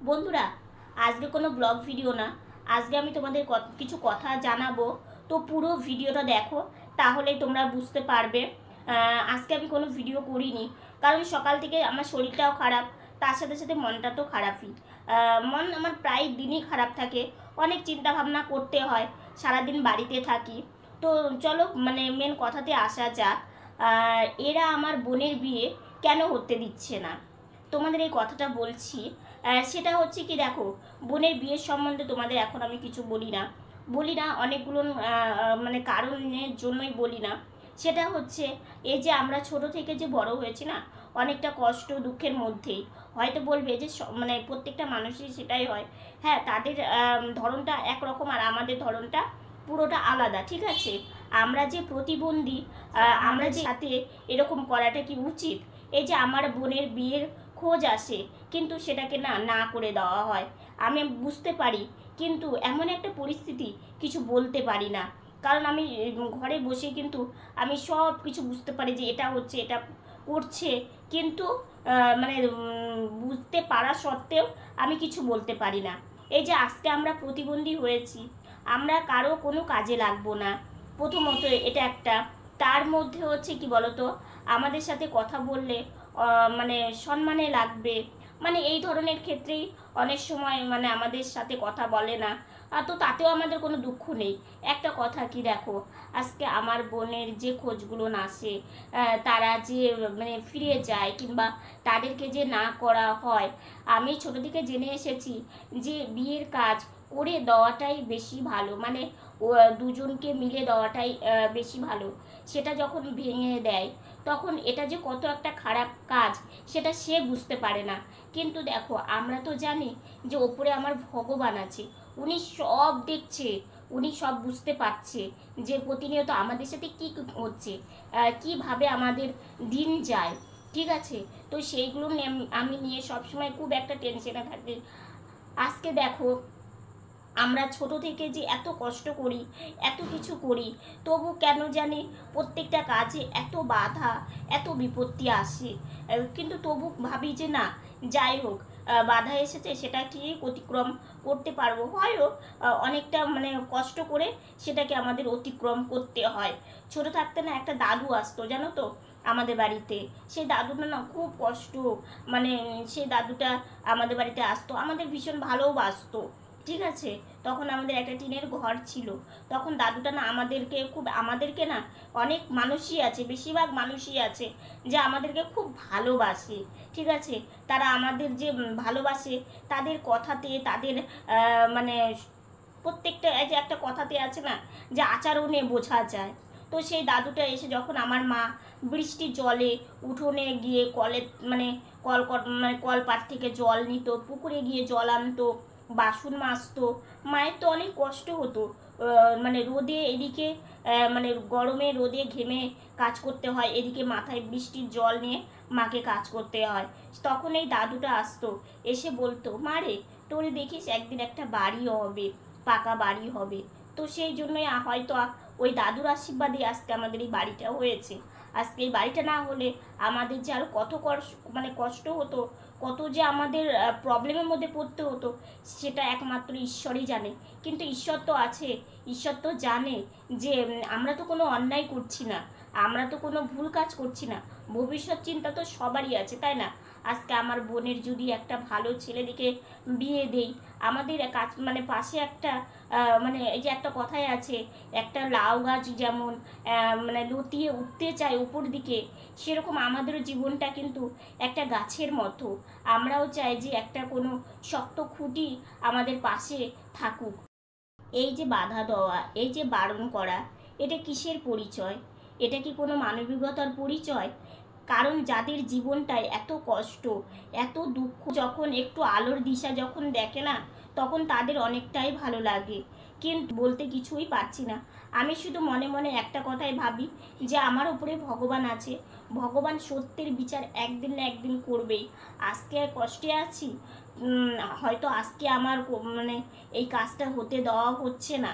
বন্ধুরা, আজকে কোনো ব্লগ ভিডিও না, আজকে আমি তোমাদের কিছু কথা জানাবো। তো পুরো ভিডিওটা দেখো, তাহলেই তোমরা বুঝতে পারবে। আজকে আমি কোনো ভিডিও করিনি, কারণ সকাল থেকে আমার শরীরটাও খারাপ, তার সাথে সাথে মনটা তো খারাপই। মন আমার প্রায় দিনই খারাপ থাকে, অনেক চিন্তা ভাবনা করতে হয়, সারাদিন বাড়িতে থাকি। তো চলো মেন কথাতে আসা যাক। এরা আমার বোনের বিয়ে কেন হতে দিচ্ছে না, তোমাদের এই কথাটা বলছি। সেটা হচ্ছে কি, দেখো, বোনের বিয়ের সম্বন্ধে তোমাদের এখন আমি কিছু বলি না অনেকগুলো কারণের জন্যই বলি না। সেটা হচ্ছে এই যে আমরা ছোট থেকে যে বড় হয়েছি না, অনেকটা কষ্ট দুঃখের মধ্যেই। হয়তো বলবে যে প্রত্যেকটা মানুষই সেটাই হয়। হ্যাঁ, তাদের ধরনটা একরকম আর আমাদের ধরনটা পুরোটা আলাদা, ঠিক আছে। আমরা যে প্রতিবন্ধী, আমরা যে সাথে এরকম করাটা কি উচিত? এই যে আমার বোনের বিয়ের খোঁজ আসে, কিন্তু সেটাকে না করে দেওয়া হয়। আমি বুঝতে পারি, কিন্তু এমন একটা পরিস্থিতি, কিছু বলতে পারি না। কারণ আমি ঘরে বসে কিন্তু আমি সব কিছু বুঝতে পারি যে এটা হচ্ছে, এটা করছে, কিন্তু বুঝতে পারা সত্ত্বেও আমি কিছু বলতে পারি না। এই যে আজকে আমরা প্রতিবন্ধী হয়েছি, আমরা কারো কোনো কাজে লাগবো না, প্রথমত এটা একটা। তার মধ্যে হচ্ছে কি বলতো, আমাদের সাথে কথা বললে সম্মানে লাগবে, এই ধরনের ক্ষেত্রেই অনেক সময় আমাদের সাথে কথা বলে না। তো তাতেও আমাদের কোনো দুঃখ নেই। একটা কথা কি, দেখো, আজকে আমার বোনের যে খোঁজগুলো আসে, তারা যে ফিরে যায়, কিংবা তাদেরকে যে না করা হয়, আমি ছোটো থেকে জেনে এসেছি যে বিয়ের কাজ করে দেওয়াটাই বেশি ভালো, দুজনকে মিলে দেওয়াটাই বেশি ভালো। সেটা যখন ভেঙে দেয়, তখন এটা যে কত একটা খারাপ কাজ, সেটা সে বুঝতে পারে না। কিন্তু দেখো, আমরা তো জানি যে ওপরে আমার ভগবান আছে, উনি সব দেখছে, উনি সব বুঝতে পারছে যে প্রতিনিয়ত আমাদের সাথে কী হচ্ছে, কীভাবে আমাদের দিন যায়, ঠিক আছে। তো সেইগুলো আমি নিয়ে সবসময় খুব একটা টেনশনে থাকি। আজকে দেখো, আমরা ছোট থেকে যে এত কষ্ট করি, এত কিছু করি, তবু কেন জানি প্রত্যেকটা কাজে এত বাধা, এত বিপত্তি আসে। কিন্তু তবু ভাবি যে না, যাই হোক, বাধা এসেছে, সেটা ঠিক অতিক্রম করতে পারবো। হয়ও অনেকটা কষ্ট করে সেটাকে আমাদের অতিক্রম করতে হয়। ছোট থাকতে না একটা দাদু আসতো, জানো তো, আমাদের বাড়িতে। সেই দাদুটা না খুব কষ্ট, সেই দাদুটা আমাদের বাড়িতে আসতো, আমাদের ভীষণ ভালোবাসতো, ঠিক আছে। তখন আমাদের একটা টিনের ঘর ছিল। তখন দাদুটা না আমাদেরকে না, অনেক মানুষই আছে, বেশিরভাগ মানুষই আছে যে আমাদেরকে খুব ভালোবাসে, ঠিক আছে। তারা আমাদের যে ভালোবাসে, তাদের কথাতে, তাদের প্রত্যেকটা যে একটা কথাতে আছে না, যে আচরণে বোঝা যায়। তো সেই দাদুটা এসে যখন আমার মা বৃষ্টির জলে উঠোনে গিয়ে কলপাট থেকে জল নিত, পুকুরে গিয়ে জল আনতো, বাসন মাজতো, মায়ের তো অনেক কষ্ট হতো। রোদে এদিকে গরমে রোদে ঘেমে কাজ করতে হয়, এদিকে মাথায় বৃষ্টির জল নিয়ে মাকে কাজ করতে হয়। তখন এই দাদুটা আসতো, এসে বলতো, মা রে, তোরে দেখিস একদিন একটা বাড়ি হবে, পাকা বাড়ি হবে। তো সেই জন্যই হয়তো ওই দাদুর আশীর্বাদে আজকে আমাদের এই বাড়িটা হয়েছে। আজকে এই বাড়িটা না হলে আমাদের যে আরও কত কষ্ট হতো, কত যে আমাদের প্রবলেমের মধ্যে পড়তে হতো, সেটা একমাত্র ঈশ্বরই জানে। কিন্তু ঈশ্বর তো আছে, ঈশ্বর তো জানে যে আমরা তো কোনো অন্যায় করছি না, আমরা তো কোনো ভুল কাজ করছি না। ভবিষ্যৎ চিন্তা তো সবারই আছে, তাই না? আজকে আমার বোনের যদি একটা ভালো ছেলে দিকে বিয়ে দেই, আমাদের কাজ পাশে একটা এই যে একটা কথাই আছে, একটা লাউ গাছ যেমন লতিয়ে উঠতে চায় উপর দিকে, সেরকম আমাদেরও জীবনটা কিন্তু একটা গাছের মতো। আমরাও চাই যে একটা কোনো শক্ত খুঁটি আমাদের পাশে থাকুক। এই যে বাধা দেওয়া, এই যে বারণ করা, এটা কিসের পরিচয়? এটা কি কোনো মানবিকতার পরিচয়? কারণ যাদের জীবনটায় এত কষ্ট, এত দুঃখ, যখন একটু আলোর দিশা যখন দেখে না, তখন তাদের অনেকটাই ভালো লাগে। কিন্তু বলতে কিছুই পারছি না। আমি শুধু মনে মনে একটা কথাই ভাবি, যে আমার উপরে ভগবান আছে, ভগবান সত্যের বিচার একদিন না একদিন করবেই। আজকে কষ্টে আছি, হয়তো আজকে আমার এই কাজটা হতে দেওয়া হচ্ছে না,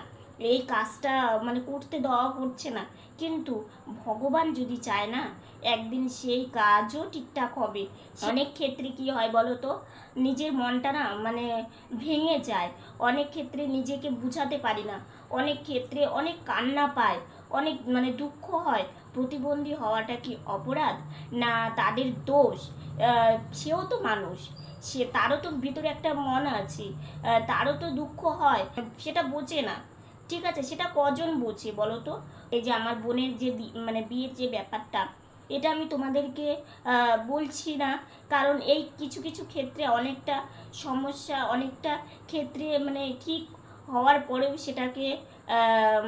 এই কাজটা মানে করতে দেওয়া হচ্ছে না, কিন্তু ভগবান যদি চায় না একদিন সেই কাজও ঠিকঠাক হবে। অনেক ক্ষেত্রে কি হয় বলো তো, নিজের মনটা না মানে ভেঙে যায়, অনেক ক্ষেত্রে নিজেকে বুঝাতে পারি না, অনেক ক্ষেত্রে অনেক কান্না পায়, অনেক মানে দুঃখ হয়। প্রতিবন্ধী হওয়াটা কি অপরাধ? না তাদের দোষ? সেও তো মানুষ, তারও তো ভিতরে একটা মন আছে, তারও তো দুঃখ হয়, সেটা বোঝে না। ঠিক আছে, সেটা কজন বোঝে বলো তো? এই যে আমার বোনের যে মানে বিয়ের যে ব্যাপারটা, এটা আমি তোমাদেরকে বলছি না, কারণ এই কিছু কিছু ক্ষেত্রে অনেকটা সমস্যা, অনেকটা ক্ষেত্রে মানে ঠিক হওয়ার পরেও সেটাকে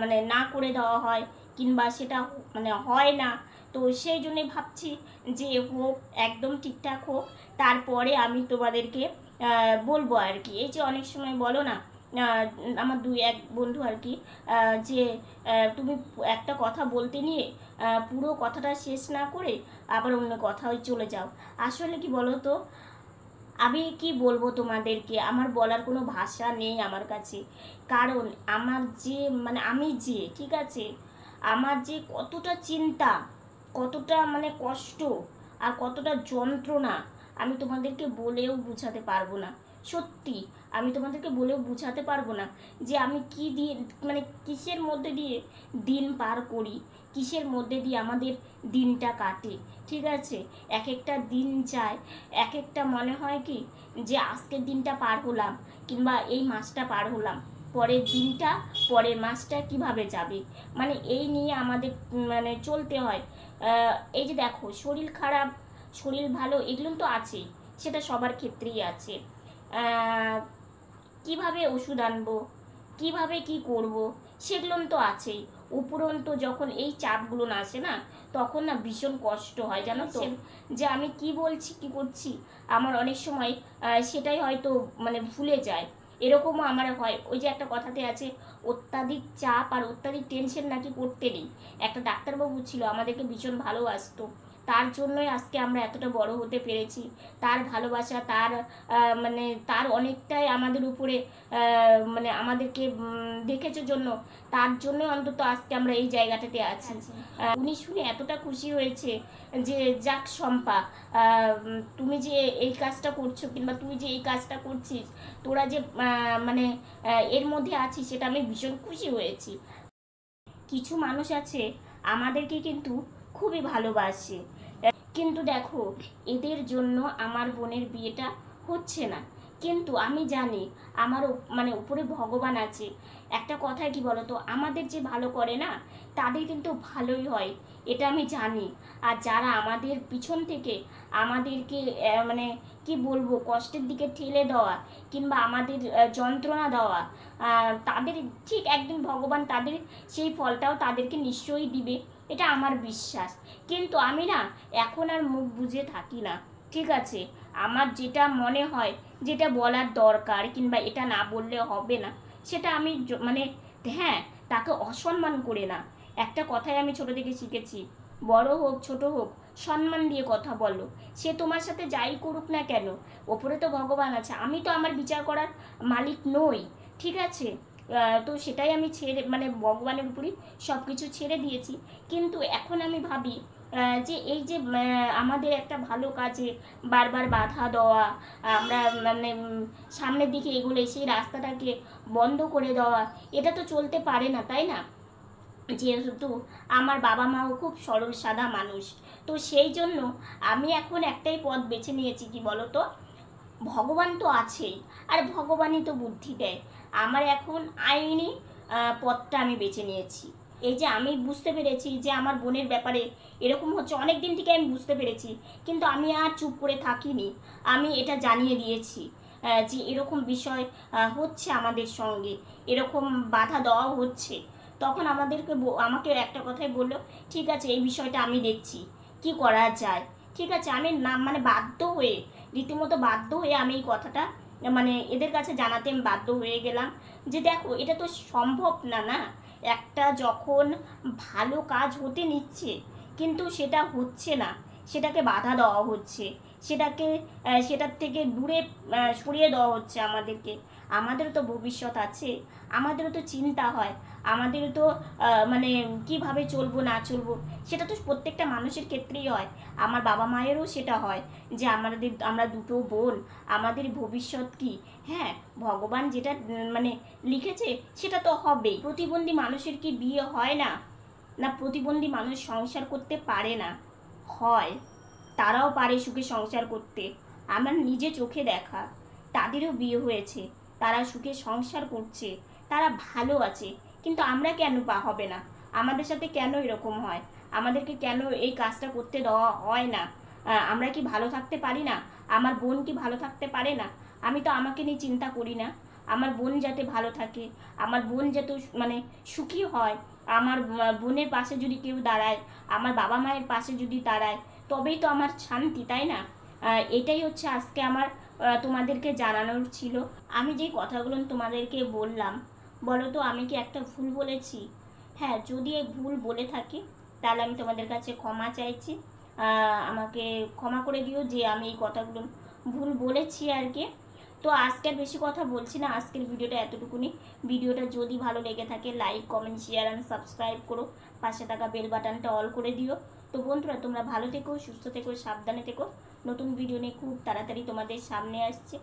মানে না করে দেওয়া হয়, কিংবা সেটা মানে হয় না। তো সেই জন্যে ভাবছি যে হোক, একদম ঠিকঠাক হোক, তারপরে আমি তোমাদেরকে বলবো আর কি। এই যে অনেক সময় বলো না, আমার দুই এক বন্ধু আর কি, যে তুমি একটা কথা বলতে নিয়ে পুরো কথাটা শেষ না করে আবার অন্য কথায় চলে যাও। আসলে কি বলো তো, আমি কি বলবো তোমাদেরকে, আমার বলার কোনো ভাষা নেই আমার কাছে। কারণ আমার যে মানে আমি যে ঠিক আছে, আমার যে কতটা চিন্তা, কতটা মানে কষ্ট, আর কতটা যন্ত্রণা, আমি তোমাদেরকে বলেও বুঝাতে পারবো না। সত্যি আমি তোমাদেরকে বলেও বুঝাতে পারবো না যে আমি কি দিয়ে মানে কিসের মধ্যে দিয়ে দিন পার করি, কিসের মধ্যে দিয়ে আমাদের দিনটা কাটে। ঠিক আছে, এক একটা দিন যায়, এক একটা মনে হয় কি যে আজকের দিনটা পার হলাম, কিংবা এই মাসটা পার হলাম, পরের দিনটা, পরের মাসটা কিভাবে যাবে, মানে এই নিয়ে আমাদের মানে চলতে হয়। এই যে দেখো, শরীর খারাপ, শরীর ভালো, এগুলো তো আছেই, সেটা সবার ক্ষেত্রেই আছে। কিভাবে ওষুধ আনবো, কিভাবে কি করব, সেগুলো তো আছেই। উপরন্তু যখন এই চাপগুলো না আসে না, তখন না ভীষণ কষ্ট হয়, জানো তো, যে আমি কি বলছি কি করছি, আমার অনেক সময় সেটাই হয়তো মানে ভুলে যায়। এরকমও আমার হয়। ওই যে একটা কথাতে আছে, অত্যাধিক চাপ আর অত্যাধিক টেনশন নাকি করতে নেই। একটা ডাক্তারবাবু ছিল, আমাদেরকে ভীষণ ভালোবাসতো, তার জন্যই আজকে আমরা এতটা বড় হতে পেরেছি। তার ভালোবাসা, তার মানে তার অনেকটাই আমাদের উপরে মানে আমাদেরকে দেখেছে জন্য, তার জন্য অন্তত আজকে আমরা এই জায়গাটাতে আছি। উনি শুনে এতটা খুশি হয়েছে যে যাক শম্পা, তুমি যে এই কাজটা করছো, কিংবা তুই যে এই কাজটা করছিস, তোরা যে মানে এর মধ্যে আছিস, সেটা আমি ভীষণ খুশি হয়েছি। কিছু মানুষ আছে আমাদেরকে কিন্তু খুবই ভালোবাসে, কিন্তু দেখো এদের জন্য আমার বোনের বিয়েটা হচ্ছে না। কিন্তু আমি জানি আমার মানে উপরে ভগবান আছে। একটা কথায় কি বলতো, আমাদের যে ভালো করে না, তাদের কিন্তু ভালোই হয়, এটা আমি জানি। আর যারা আমাদের পিছন থেকে আমাদেরকে মানে কি বলবো, কষ্টের দিকে ঠেলে দেওয়া, কিংবা আমাদের যন্ত্রণা দেওয়া, তাদের ঠিক একদিন ভগবান তাদের সেই ফলটাও তাদেরকে নিশ্চয়ই দিবে, এটা আমার বিশ্বাস। কিন্তু আমি না এখন আর মুখ বুজে থাকি না। ঠিক আছে, আমার যেটা মনে হয়, যেটা বলার দরকার, কিংবা এটা না বললে হবে না, সেটা আমি মানে হ্যাঁ, তাকে অসম্মান করে না। একটা কথাই আমি ছোট থেকে শিখেছি, বড় হোক ছোট হোক, সম্মান দিয়ে কথা বলো। সে তোমার সাথে যাই করুক না কেন, ওপরে তো ভগবান আছে, আমি তো আমার বিচার করার মালিক নই। ঠিক আছে, তো সেটাই আমি ছেড়ে মানে ভগবানের উপরই সব কিছু ছেড়ে দিয়েছি। কিন্তু এখন আমি ভাবি যে এই যে আমাদের একটা ভালো কাজে বারবার বাধা দেওয়া, আমরা মানে সামনের দিকে এগোলে সেই রাস্তাটাকে বন্ধ করে দেওয়া, এটা তো চলতে পারে না, তাই না? যেহেতু আমার বাবা মাও খুব সরল সাদা মানুষ, তো সেই জন্য আমি এখন একটাই পথ বেছে নিয়েছি, কি বলো তো, ভগবান তো আছেই, আর ভগবানই তো বুদ্ধি দেয়। আমার এখন আইনি পথটা আমি বেছে নিয়েছি। এই যে আমি বুঝতে পেরেছি যে আমার বোনের ব্যাপারে এরকম হচ্ছে, অনেক দিন থেকে আমি বুঝতে পেরেছি, কিন্তু আমি আর চুপ করে থাকিনি, আমি এটা জানিয়ে দিয়েছি যে এরকম বিষয় হচ্ছে আমাদের সঙ্গে, এরকম বাধা দেওয়া হচ্ছে। তখন আমাকে একটা কথাই বললো, ঠিক আছে এই বিষয়টা আমি দেখছি কি করা যায়। ঠিক আছে, আমি না মানে বাধ্য হয়ে, রীতিমতো বাধ্য হয়ে আমি এই কথাটা মানে এদের কাছে জানাতে আমি বাধ্য হয়ে গেলাম যে দেখো এটা তো সম্ভব না, না একটা যখন ভালো কাজ হতে নিচ্ছে কিন্তু সেটা হচ্ছে না, সেটাকে বাধা দেওয়া হচ্ছে, সেটার থেকে দূরে সরিয়ে দেওয়া হচ্ছে আমাদেরকে। আমাদেরও তো ভবিষ্যৎ আছে, আমাদেরও তো চিন্তা হয়, আমাদেরও তো মানে কিভাবে চলবো না চলবো সেটা তো প্রত্যেকটা মানুষের ক্ষেত্রেই হয়। আমার বাবা মায়েরও সেটা হয় যে আমরা দুটো বোন, আমাদের ভবিষ্যৎ কি। হ্যাঁ, ভগবান যেটা মানে লিখেছে সেটা তো হবেই। প্রতিবন্ধী মানুষের কি বিয়ে হয় না? না প্রতিবন্ধী মানুষ সংসার করতে পারে না? হয়, তারাও পারে সুখে সংসার করতে। আমার নিজে চোখে দেখা, তাদেরও বিয়ে হয়েছে, তারা সুখে সংসার করছে, তারা ভালো আছে। কিন্তু আমরা কেন হবে না? আমাদের সাথে কেন এরকম হয়? আমাদেরকে কেন এই কাজটা করতে দেওয়া হয় না? আমরা কি ভালো থাকতে পারি না? আমার বোন কি ভালো থাকতে পারে না? আমি তো আমাকে নিয়ে চিন্তা করি না? আমার বোন যাতে ভালো থাকে, আমার বোন যাতে মানে সুখী হয়, আমার বোনের পাশে যদি কেউ দাঁড়ায়, আমার বাবা মায়ের পাশে যদি দাঁড়ায়, তবেই তো আমার শান্তি, তাই না? এটাই হচ্ছে আজকে আমার তোমাদেরকে জানানোর ছিল। আমি যেই কথাগুলো তোমাদেরকে বললাম, বলো তো আমি কি একটা ভুল বলেছি? হ্যাঁ, যদি এই ভুল বলে থাকি তাহলে আমি তোমাদের কাছে ক্ষমা চাইছি। আমাকে ক্ষমা করে দিও যে আমি এই কথাগুলো ভুল বলেছি আর কি। তো আজকের বেশি কথা বলছি না, আজকের ভিডিওটা এতটুকুনি। ভিডিওটা যদি ভালো লেগে থাকে like comment share and subscribe করো, পাশে থাকা বেল বাটনটা অল করে দিও। তো বন্ধুরা তোমরা ভালো থেকো, সুস্থ থেকো, সাবধানে থেকো। নতুন ভিডিও নিয়ে খুব তাড়াতাড়ি তোমাদের সামনে আসছে।